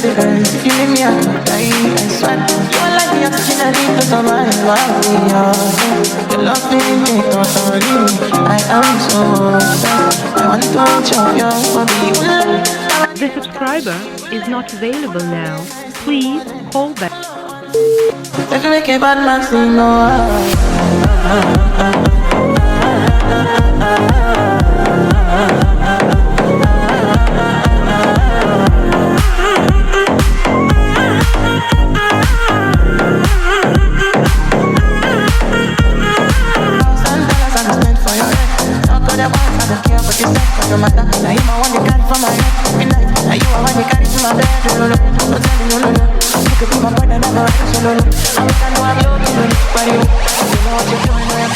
difference. If you leave me, I could die, I swear. You are like the oxygen I need to survive. Your love feeling me totally. I am so obsessed. I want to chop your body. The subscriber is not available now. Please call back. If you make a bad man sing, no matter, now you my one you carry for my head. Midnight, now you are one you carry to my bed. No, no, no, tell me no, no, no. You could be my boy, and I'm alright, so no, no. I'm a fan, I'm your, but you know what you're doing, I am